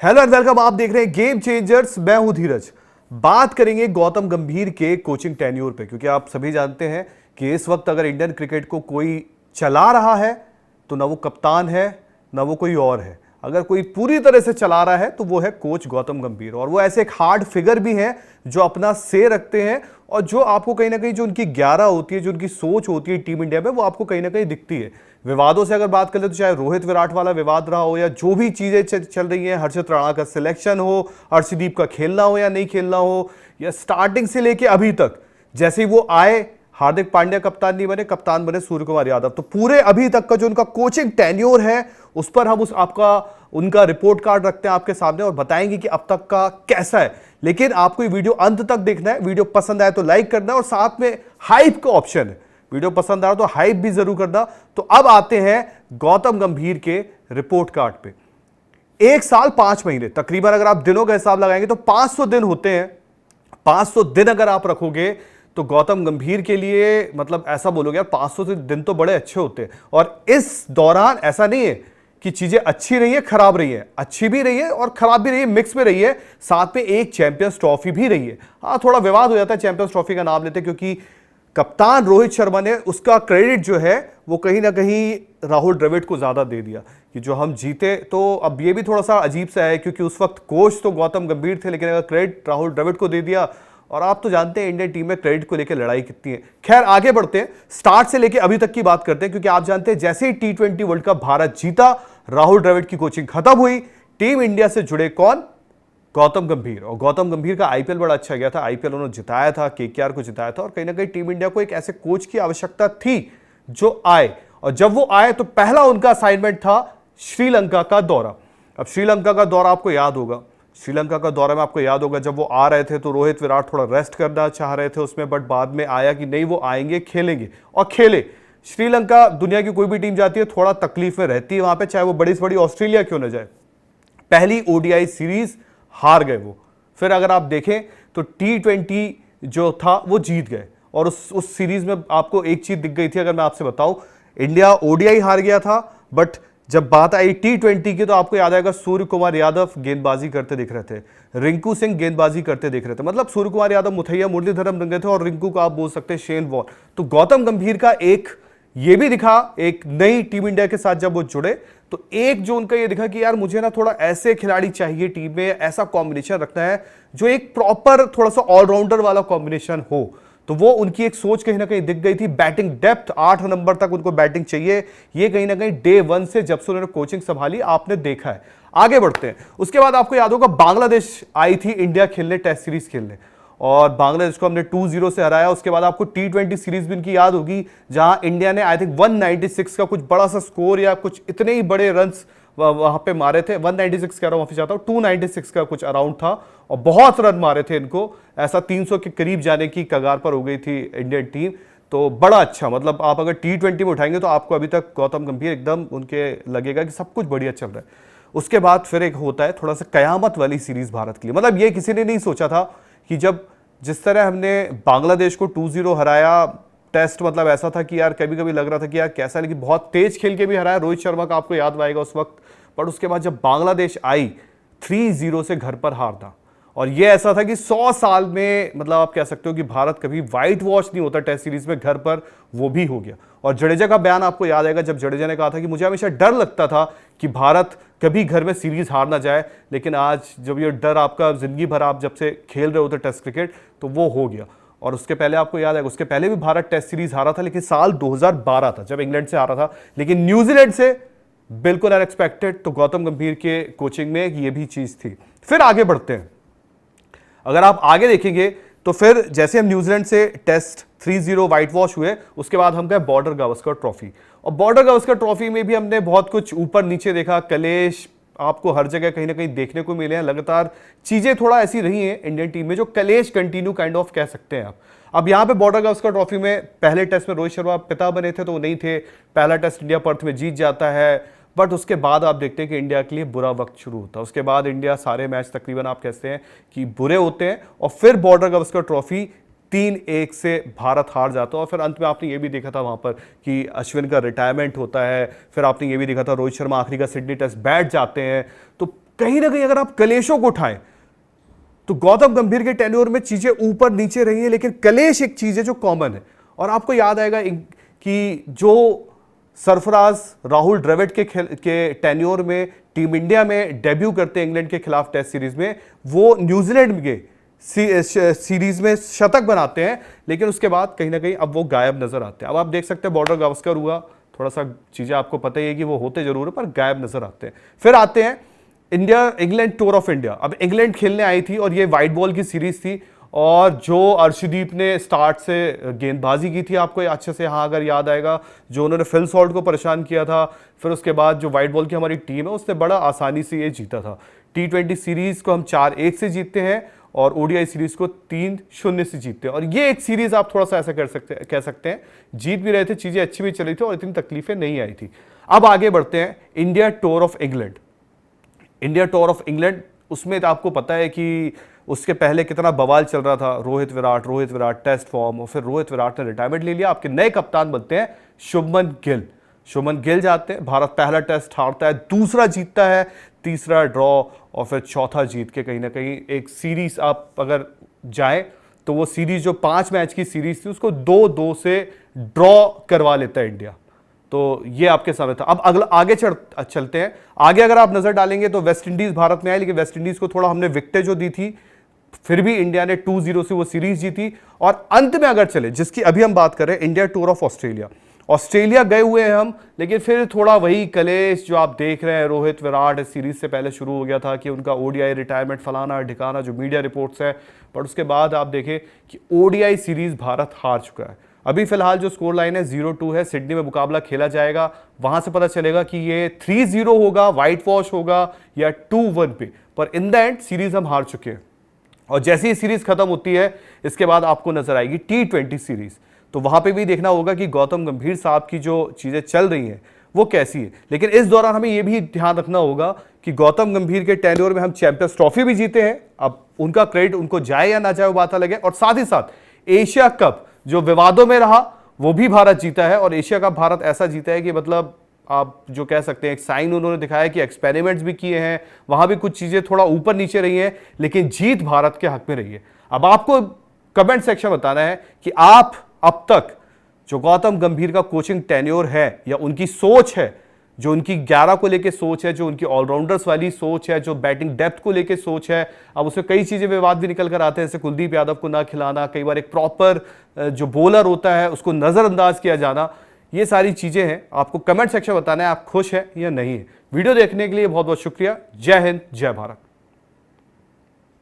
Hello and welcome. आप देख रहे हैं गेम चेंजर्स। मैं हूं धीरज। बात करेंगे गौतम गंभीर के कोचिंग टेन्योर पे, क्योंकि आप सभी जानते हैं कि इस वक्त अगर इंडियन क्रिकेट को कोई चला रहा है तो ना वो कप्तान है ना वो कोई और है। अगर कोई पूरी तरह से चला रहा है तो वो है कोच गौतम गंभीर, और वो ऐसे एक हार्ड फिगर भी हैं जो अपना से रखते हैं और जो आपको कहीं ना कहीं जो उनकी 11 होती है, जो उनकी सोच होती है टीम इंडिया में, वो आपको कहीं ना कहीं दिखती है। विवादों से अगर बात करें तो चाहे रोहित विराट वाला विवाद रहा हो या जो भी चीजें चल रही हैं, हर्षित राणा का सिलेक्शन हो, अर्शदीप का खेलना हो या नहीं खेलना हो, या स्टार्टिंग से लेके अभी तक, जैसे ही वो आए हार्दिक पांड्या कप्तान नहीं बने, कप्तान बने सूर्य कुमार यादव, तो पूरे अभी तक का जो उनका कोचिंग टेन्योर है उस पर हम उनका रिपोर्ट कार्ड रखते हैं आपके सामने और बताएंगे कि अब तक का कैसा है। लेकिन आपको ये वीडियो अंत तक देखना है। वीडियो पसंद आए तो लाइक करना और साथ में हाइप का ऑप्शन है, वीडियो पसंद आ रहा तो हाइप भी जरूर करना। तो अब आते हैं गौतम गंभीर के रिपोर्ट कार्ड पे। 1 साल 5 महीने तकरीबन, अगर आप दिनों का हिसाब लगाएंगे तो 500 दिन होते हैं। 500 दिन अगर आप रखोगे तो गौतम गंभीर के लिए, मतलब ऐसा बोलोगे यार 500 दिन तो बड़े अच्छे होते हैं। और इस दौरान ऐसा नहीं है कि चीजें अच्छी रही है खराब रही है, अच्छी भी रही है और खराब भी रही है, मिक्स में रही है। साथ में एक चैंपियंस ट्रॉफी भी रही है। हाँ, थोड़ा विवाद हो जाता है चैंपियंस ट्रॉफी का नाम लेते, क्योंकि कप्तान रोहित शर्मा ने उसका क्रेडिट जो है वो कहीं ना कहीं राहुल द्रविड़ को ज्यादा दे दिया कि जो हम जीते। तो अब ये भी थोड़ा सा अजीब सा है, क्योंकि उस वक्त कोच तो गौतम गंभीर थे, लेकिन अगर क्रेडिट राहुल द्रविड़ को दे दिया, और आप तो जानते हैं इंडियन टीम में क्रेडिट को लेकर लड़ाई कितनी है। खैर, आगे बढ़ते हैं, स्टार्ट से लेकर अभी तक की बात करते हैं, क्योंकि आप जानते हैं जैसे ही T20 वर्ल्ड कप भारत जीता, राहुल द्रविड़ की कोचिंग खत्म हुई, टीम इंडिया से जुड़े कौन? गौतम गंभीर। और गौतम गंभीर का आईपीएल बड़ा अच्छा गया था, आईपीएल उन्होंने जिताया था, केकेआर को जिताया था, और कहीं ना कहीं टीम इंडिया को एक ऐसे कोच की आवश्यकता थी जो आए। और जब वो आए तो पहला उनका असाइनमेंट था श्रीलंका का दौरा। अब श्रीलंका का दौरा आपको याद होगा, श्रीलंका का दौरा में आपको याद होगा जब वो आ रहे थे तो रोहित विराट थोड़ा रेस्ट करना चाह रहे थे उसमें, बट बाद में आया कि नहीं, वो आएंगे, खेलेंगे, और खेले। श्रीलंका दुनिया की कोई भी टीम जाती है थोड़ा तकलीफ में रहती है वहां पे, चाहे वो बड़ी से बड़ी ऑस्ट्रेलिया क्यों ना जाए। पहली ओडीआई सीरीज हार गए वो, फिर अगर आप देखें तो T20 जो था वो जीत गए। और उस सीरीज में आपको एक चीज दिख गई थी, अगर मैं आपसे बताऊं, इंडिया ओडीआई हार गया था, बट जब बात आई T20 की तो आपको याद आएगा सूर्य कुमार यादव गेंदबाजी करते दिख रहे थे, रिंकू सिंह गेंदबाजी करते दिख रहे थे। मतलब सूर्य कुमार यादव मुथैया मुरलीधरन बन गए थे और रिंकू को आप बोल सकते हैं शेन वॉर्न। तो गौतम गंभीर का एक ये भी दिखा, एक नई टीम इंडिया के साथ जब वो जुड़े तो एक जो उनका ये दिखा कि यार मुझे ना थोड़ा ऐसे खिलाड़ी चाहिए टीम में, ऐसा कॉम्बिनेशन रखना है जो एक प्रॉपर थोड़ा सा ऑलराउंडर वाला कॉम्बिनेशन हो। तो वो उनकी एक सोच कहीं ना कहीं दिख गई थी। बैटिंग डेप्थ, 8 नंबर तक उनको बैटिंग चाहिए, ये कहीं ना कहीं डे 1 से जब से उन्होंने कोचिंग संभाली आपने देखा है। आगे बढ़ते हैं, उसके बाद आपको याद होगा बांग्लादेश आई थी इंडिया खेलने, टेस्ट सीरीज खेलने, और बांग्लादेश को हमने 2-0 से हराया। उसके बाद आपको T20 सीरीज भी इनकी याद होगी, जहां इंडिया ने आई थिंक 196 का कुछ बड़ा सा स्कोर या कुछ इतने ही बड़े रन्स वहां पे मारे थे। 196 कह रहा हूं, माफी चाहता हूं, 296 का कुछ अराउंड था, और बहुत रन मारे थे इनको, ऐसा 300 के करीब जाने की कगार पर हो गई थी इंडियन टीम। तो बड़ा अच्छा, मतलब आप अगर T20 में उठाएंगे तो आपको अभी तक गौतम गंभीर एकदम उनके लगेगा कि सब कुछ बढ़िया चल रहा है। उसके बाद फिर एक होता है थोड़ा सा कयामत वाली सीरीज भारत के लिए। मतलब ये किसी ने नहीं सोचा था कि जब जिस तरह हमने बांग्लादेश को 2-0 हराया, टेस्ट मतलब ऐसा था कि यार कभी कभी लग रहा था कि यार कैसा, लेकिन बहुत तेज खेल के भी हराया रोहित शर्मा का, आपको याद आएगा उस वक्त। पर उसके बाद जब बांग्लादेश आई 3-0 से घर पर हारना, और ये ऐसा था कि 100 साल में, मतलब आप कह सकते हो कि भारत कभी व्हाइट वॉश नहीं होता टेस्ट सीरीज में घर पर, वो भी हो गया। और जडेजा का बयान आपको याद आएगा जब जडेजा ने कहा था कि मुझे हमेशा डर लगता था कि भारत कभी घर में सीरीज हार ना जाए, लेकिन आज जब ये डर आपका जिंदगी भर आप जब से खेल रहे होते टेस्ट क्रिकेट, तो वो हो गया। और उसके पहले आपको याद आएगा, उसके पहले भी भारत टेस्ट सीरीज हारा था, लेकिन साल 2012 था जब इंग्लैंड से हारा था, लेकिन न्यूजीलैंड से बिल्कुल अनएक्सपेक्टेड। तो गौतम गंभीर के कोचिंग में ये भी चीज थी। फिर आगे बढ़ते हैं, अगर आप आगे देखेंगे तो फिर जैसे हम न्यूजीलैंड से टेस्ट 3-0 व्हाइट वॉश हुए, उसके बाद हम गए बॉर्डर गावस्कर ट्रॉफी, और बॉर्डर गावस्कर ट्रॉफी में भी हमने बहुत कुछ ऊपर नीचे देखा। कलेश आपको हर जगह कहीं ना कहीं देखने को मिले हैं, लगातार चीजें थोड़ा ऐसी रही हैं इंडियन टीम में जो कलेश कंटिन्यू काइंड ऑफ कह सकते हैं आप। अब यहां पे बॉर्डर गावस्कर ट्रॉफी में पहले टेस्ट में रोहित शर्मा पिता बने थे तो वो नहीं थे, पहला टेस्ट इंडिया पर्थ में जीत जाता है, बट उसके बाद आप देखते हैं कि इंडिया के लिए बुरा वक्त शुरू होता है। उसके बाद इंडिया सारे मैच तकरीबन आप कहते हैं कि बुरे होते हैं, और फिर बॉर्डर गावस्कर ट्रॉफी 3-1 से भारत हार जाता है। और फिर अंत में आपने ये भी देखा था वहां पर कि अश्विन का रिटायरमेंट होता है, फिर आपने ये भी देखा था रोहित शर्मा आखिरी का सिडनी टेस्ट बैठ जाते हैं। तो कहीं ना कहीं अगर आप कलेशों को उठाएं तो गौतम गंभीर के टेन्योर में चीजें ऊपर नीचे रही हैं, लेकिन कलेश एक चीज है जो कॉमन है। और आपको याद आएगा कि जो सरफराज राहुल द्रविड़ के टेन्योर में टीम इंडिया में डेब्यू करते हैं इंग्लैंड के खिलाफ टेस्ट सीरीज में, वो न्यूजीलैंड के सीरीज में शतक बनाते हैं, लेकिन उसके बाद कहीं ना कहीं अब वो गायब नजर आते हैं। अब आप देख सकते हैं बॉर्डर गावस्कर हुआ, थोड़ा सा चीजें आपको पता ही है कि वो होते जरूर है पर गायब नजर आते हैं। फिर आते हैं India England tour of India. अब इंग्लैंड खेलने आई थी और ये व्हाइट बॉल की सीरीज थी, और जो अर्शदीप ने स्टार्ट से गेंदबाजी की थी, आपको अच्छे से हाँ अगर याद आएगा, जो उन्होंने फिल सॉल्ट को परेशान किया था, फिर उसके बाद जो व्हाइट बॉल की हमारी टीम है उसने बड़ा आसानी से ये जीता था। T20 सीरीज को हम 4-1 से जीतते हैं और ओडीआई सीरीज को 3-0 से जीतते हैं। और ये एक सीरीज आप थोड़ा सा ऐसा कह सकते हैं, जीत भी रहे थे, चीजें अच्छी भी चली थी और इतनी तकलीफें नहीं आई थी। अब आगे बढ़ते हैं India tour of England. India tour of England, उसमें तो आपको पता है कि उसके पहले कितना बवाल चल रहा था, रोहित विराट टेस्ट फॉर्म, और फिर रोहित विराट ने रिटायरमेंट ले लिया। आपके नए कप्तान बनते हैं शुभमन गिल जाते हैं। भारत पहला टेस्ट हारता है, दूसरा जीतता है, तीसरा ड्रॉ, और फिर चौथा जीत के कहीं ना कहीं एक सीरीज आप अगर जाए तो वो सीरीज जो 5 मैच की सीरीज थी उसको 2-2 से ड्रॉ करवा लेता है इंडिया। तो ये आपके सामने था। अब अगला आगे चलते हैं। आगे अगर आप नजर डालेंगे तो वेस्ट इंडीज भारत में आए, लेकिन वेस्ट इंडीज को थोड़ा हमने विकेटें जो दी थी, फिर भी इंडिया ने 2-0 से वो सीरीज जीती। और अंत में अगर चले, जिसकी अभी हम बात कर रहे हैं, इंडिया टूर ऑफ ऑस्ट्रेलिया गए हुए हैं हम, लेकिन फिर थोड़ा वही कलेश जो आप देख रहे हैं, रोहित विराट सीरीज से पहले शुरू हो गया था कि उनका ओडीआई रिटायरमेंट फलाना ढिकाना, जो मीडिया रिपोर्ट्स है, पर उसके बाद आप देखें कि ओडीआई सीरीज भारत हार चुका है। अभी फिलहाल जो स्कोर लाइन है 0-2 है। सिडनी में मुकाबला खेला जाएगा, वहां से पता चलेगा कि ये 3-0 होगा, व्हाइट वॉश होगा, या 2-1 पे, पर इन द एंड सीरीज हम हार चुके हैं। और जैसे ही सीरीज खत्म होती है, इसके बाद आपको नजर आएगी T20 सीरीज, तो वहां पे भी देखना होगा कि गौतम गंभीर साहब की जो चीजें चल रही हैं वो कैसी है। लेकिन इस दौरान हमें यह भी ध्यान रखना होगा कि गौतम गंभीर के टेन्योर में हम चैंपियंस ट्रॉफी भी जीते हैं। अब उनका क्रेडिट उनको जाए या ना जाए वो बात अलग है। और साथ ही साथ एशिया कप जो विवादों में रहा वो भी भारत जीता है, और एशिया कप भारत ऐसा जीता है कि मतलब आप जो कह सकते हैं एक साइन उन्होंने दिखाया कि एक्सपेरिमेंट्स भी किए हैं, वहां भी कुछ चीजें थोड़ा ऊपर नीचे रही हैं, लेकिन जीत भारत के हक में रही है। अब आपको कमेंट सेक्शन बताना है कि आप अब तक जो गौतम गंभीर का कोचिंग टेन्योर है या उनकी सोच है, जो उनकी 11 को लेके सोच है, जो उनकी ऑलराउंडर्स वाली सोच है, जो बैटिंग डेप्थ को लेके सोच है, अब उसमें कई चीजें विवाद भी निकल कर आते हैं, जैसे कुलदीप यादव को ना खिलाना, कई बार एक प्रॉपर जो बॉलर होता है उसको नजरअंदाज किया जाना, ये सारी चीजें हैं। आपको कमेंट सेक्शन बताना है आप खुश हैं या नहीं है। वीडियो देखने के लिए बहुत बहुत शुक्रिया। जय हिंद, जय भारत।